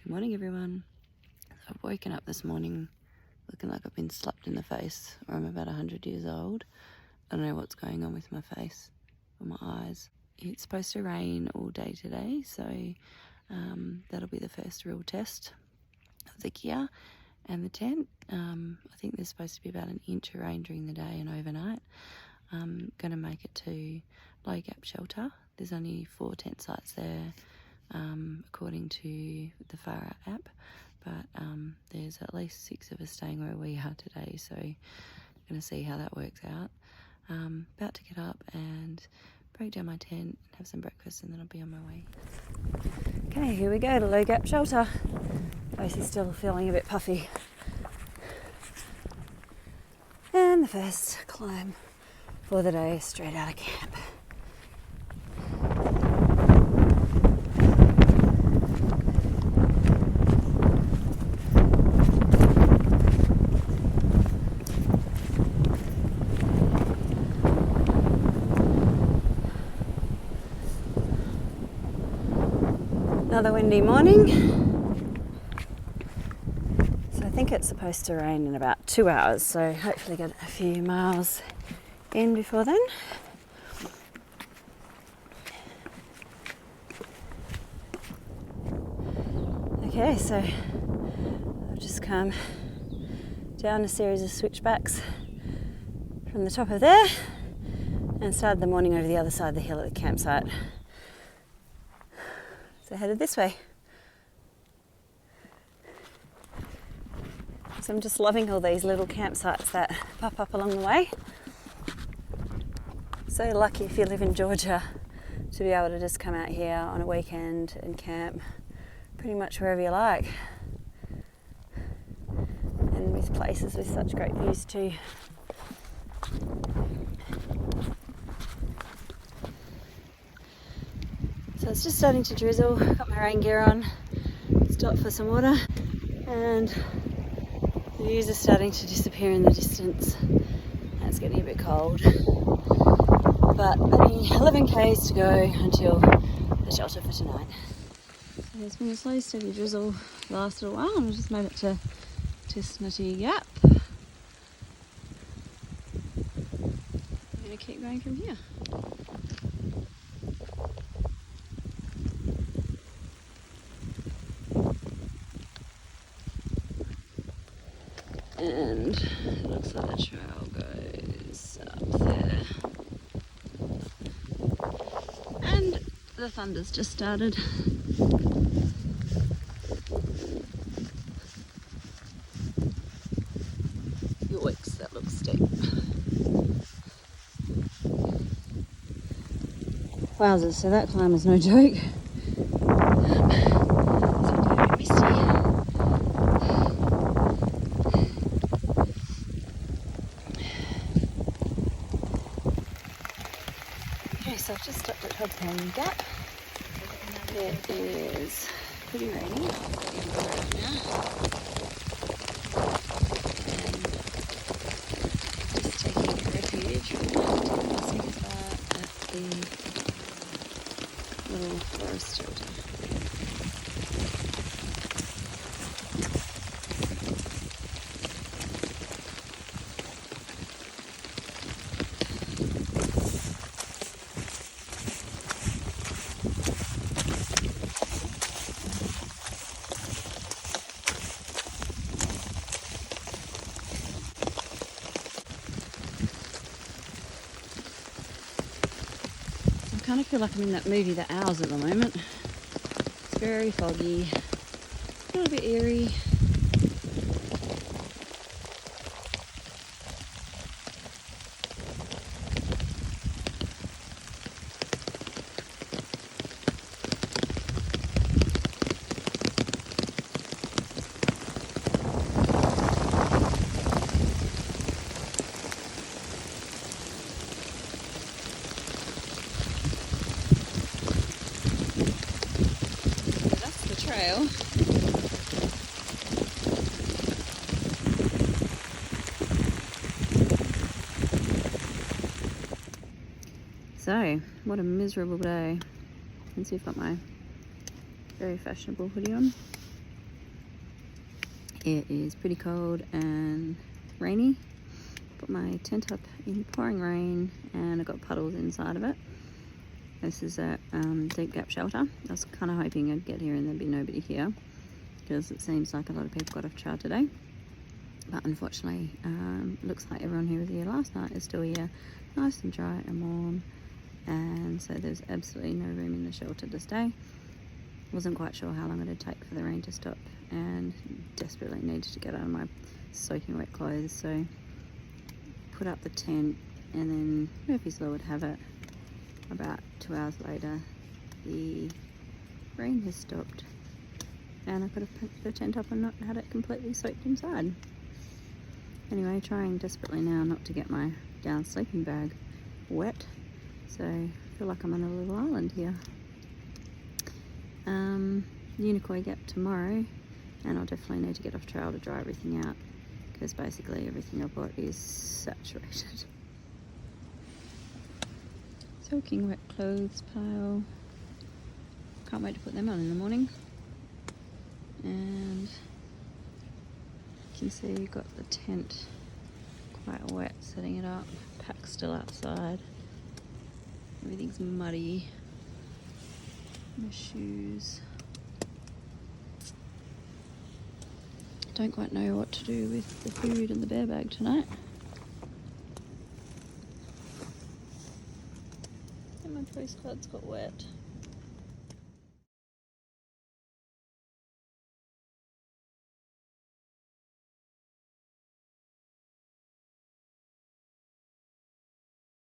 Good morning, everyone. I've woken up this morning looking like I've been slapped in the face, or I'm about 100 years old. I don't know what's going on with my face or my eyes. It's supposed to rain all day today, so that'll be the first real test of the gear and the tent. I think there's supposed to be about an inch of rain during the day and overnight. I'm going to make it to low gap shelter. There's only 4 tent sites there, according to the Thru-Hike app, but there's at least 6 of us staying where we are today, so I'm going to see how that works out. About to get up and break down my tent, have some breakfast, and then I'll be on my way. Okay, here we go to low gap shelter. Face is still feeling a bit puffy. And the first climb for the day, straight out of camp. Another windy morning. So I think it's supposed to rain in about 2 hours, so hopefully get a few miles in before then. Okay, so I've just come down a series of switchbacks from the top of there and started the morning over the other side of the hill at the campsite. So headed this way. So I'm just loving all these little campsites that pop up along the way. So lucky if you live in Georgia to be able to just come out here on a weekend and camp pretty much wherever you like. And with places with such great views too. So it's just starting to drizzle. Got my rain gear on, stopped for some water, and the views are starting to disappear in the distance. And it's getting a bit cold. But only 11 k's to go until the shelter for tonight. So there's been a slow, steady drizzle for the last little while, and I've just made it to Snotty Gap. I'm going to keep going from here. And it looks like the trail goes up there. And the thunder's just started. Yikes, that looks steep. Wowzers, so that climb was no joke. So I've just stopped at Appalachian Gap. It is pretty rainy. I'll go in the road now. And just taking refuge from the sleeping spot at the little forest shelter. I kind of feel like I'm in that movie The Owls at the moment. It's very foggy, a little bit eerie. Trail. So, what a miserable day. You can see I've got my very fashionable hoodie on. It is pretty cold and rainy. Put my tent up in pouring rain and I got puddles inside of it. This is a deep gap shelter. I was kind of hoping I'd get here and there'd be nobody here, because it seems like a lot of people got off trail today. But unfortunately, looks like everyone who was here last night is still here, nice and dry and warm. And so there's absolutely no room in the shelter to stay. Wasn't quite sure how long it would take for the rain to stop, and desperately needed to get out of my soaking wet clothes. So put up the tent, and then Murphy's Law would have it. About 2 hours later, the rain has stopped, and I could have put the tent up and not had it completely soaked inside. Anyway, trying desperately now not to get my down sleeping bag wet, so I feel like I'm on a little island here. Unicoi Gap tomorrow, and I'll definitely need to get off trail to dry everything out, because basically everything I bought is saturated. Soaking wet clothes pile. Can't wait to put them on in the morning. And you can see you've got the tent quite wet, setting it up. Pack's still outside. Everything's muddy. My shoes. Don't quite know what to do with the food and the bear bag tonight. And my postcards got wet.